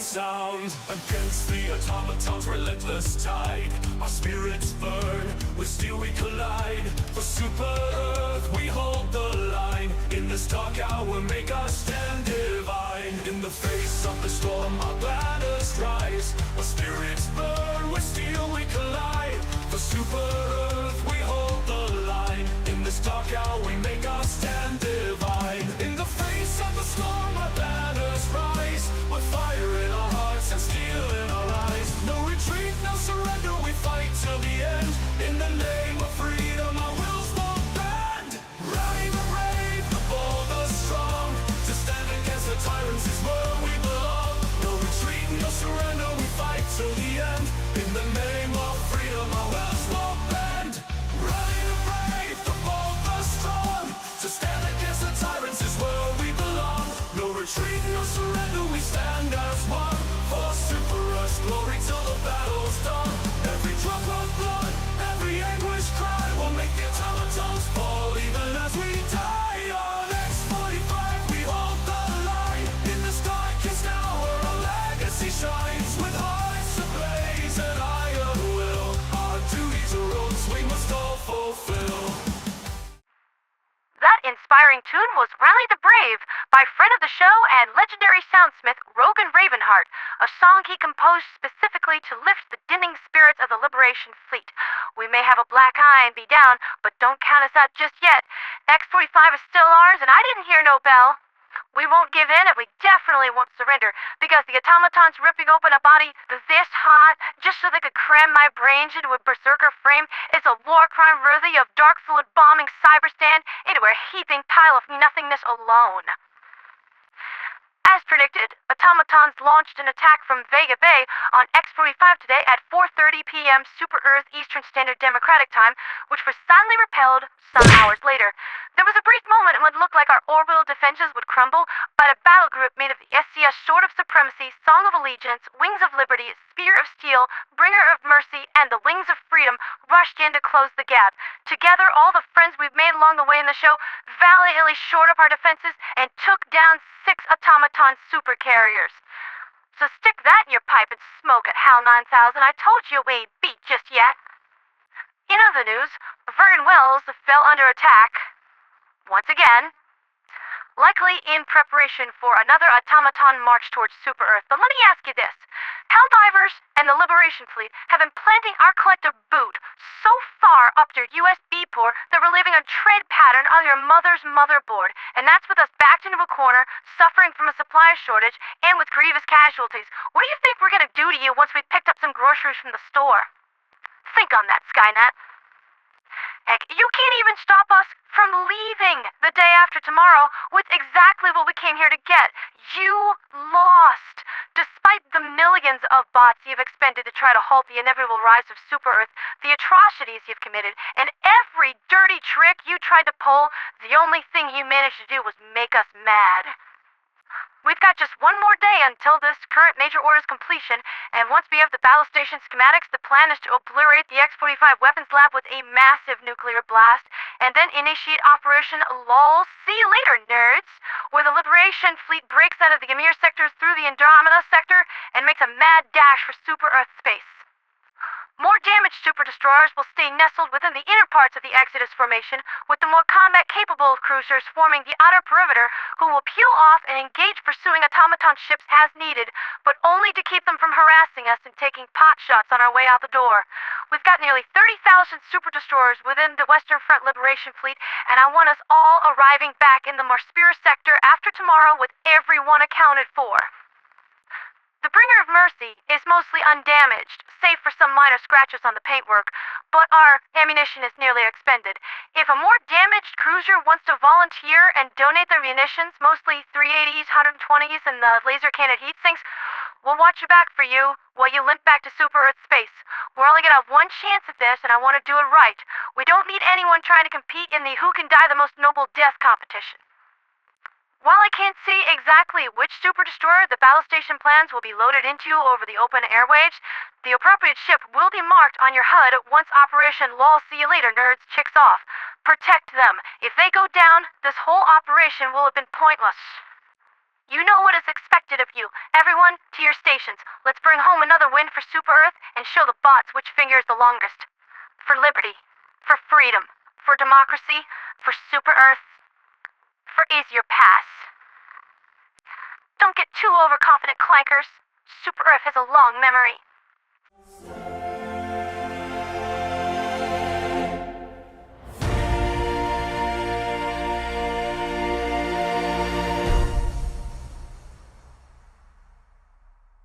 Sound against the automaton's relentless tide. Our spirits burn, with steel we collide. For Super Earth we hold the line. In this dark hour make us stand divine. In the face of the storm our banners rise. Our spirits burn, with steel we collide. For Super Earth we hold the line. In this dark hour we make us stand divine. In the face of the storm our banners rise. With fire in our hearts and steel in our eyes. No retreat, no surrender, we fight till the end. In the name of freedom our wills won't bend. Rally the brave, the bold, the strong. To stand against the tyrants is where we belong. No retreat, no surrender, we fight till the end. In the name of freedom our wills won't bend. Rally the brave, the bold, the strong. To stand against the tyrants is where we belong. No retreat, no surrender, we stand as one. For Super Earth's glory till the battle's done. Every drop of blood, every anguish cry will make the automatons fall even as we die. On X-45 we hold the line. In this darkest hour our legacy shines. With hearts ablaze and iron will, our duties are oaths we must all fulfill. That inspiring tune was Rally the Brave by friend of the show and legendary soundsmith Rogan Ravenheart, a song he composed specifically to lift the dimming spirits of the Liberation Fleet. We may have a black eye and be down, but don't count us out just yet. X-45 is still ours, and I didn't hear no bell. We won't give in, and we definitely won't surrender, because the automatons ripping open a body this hot just so they could cram my brains into a berserker frame is a war crime worthy of dark fluid bombing Cyberstan into a heaping pile of nothingness alone. As predicted, automatons launched an attack from Vega Bay on X-45 today at 4:30 p.m. Super Earth Eastern Standard Democratic Time, which was silently repelled some hours later. There was a brief moment when it looked like our orbital defenses would crumble, but a battle group made of the SCS Sword of Supremacy, Song of Allegiance, Wings of Liberty, Spear of Steel, Bringer of Mercy, and the Wings of Freedom rushed in to close the gap. Together, all the friends we've made along the way in the show valiantly shored up our defenses and took down 6 automaton super carriers. So stick that in your pipe and smoke it, HAL 9000. I told you we ain't beat just yet. In other news, Vernon Wells fell under attack once again, likely in preparation for another automaton march towards Super Earth. But let me ask you this. Helldivers and the Liberation Fleet have been planting our collective boot so far up their USB port that we're leaving a tread pattern on your mother's motherboard. And that's with us backed into a corner, suffering from a supply shortage, and with grievous casualties. What do you think we're gonna do to you once we picked up some groceries from the store? Think on that, Skynet. Heck, you can't even stop us from leaving the day after tomorrow with exactly what we came here to get. You lost. Despite the millions of bots you've expended to try to halt the inevitable rise of Super Earth, the atrocities you've committed, and every dirty trick you tried to pull, the only thing you managed to do was make us mad. We've got just one more day until this current major order's completion, and once we have the battle station schematics, the plan is to obliterate the X-45 weapons lab with a massive nuclear blast, and then initiate Operation LOL. See you later, nerds! Where the Liberation Fleet breaks out of the Ymir sectors through the Andromeda sector and makes a mad dash for Super Earth space. More damaged super destroyers will stay nestled within the inner parts of the Exodus formation, with the more combat-capable cruisers forming the outer perimeter, who will peel off and engage pursuing automaton ships as needed, but only to keep them from harassing us and taking pot shots on our way out the door. We've got nearly 30,000 super destroyers within the Western Front Liberation Fleet, and I want us all arriving back in the Marspira sector after tomorrow with everyone accounted for. The Bringer of Mercy is mostly undamaged, save for some minor scratches on the paintwork, but our ammunition is nearly expended. If a more damaged cruiser wants to volunteer and donate their munitions, mostly 380s, 120s, and the laser cannon heat sinks, we'll watch your back for you while you limp back to Super Earth space. We're only gonna have one chance at this, and I want to do it right. We don't need anyone trying to compete in the who can die the most noble death competition. While I can't see exactly which Super Destroyer the battle station plans will be loaded into over the open airwaves, the appropriate ship will be marked on your HUD once Operation LOL See You Later Nerds kicks off. Protect them. If they go down, this whole operation will have been pointless. You know what is expected of you. Everyone, to your stations. Let's bring home another win for Super Earth and show the bots which finger is the longest. For liberty. For freedom. For democracy. For Super Earth. For easier pass. Don't get too overconfident, clankers. Super Earth has a long memory.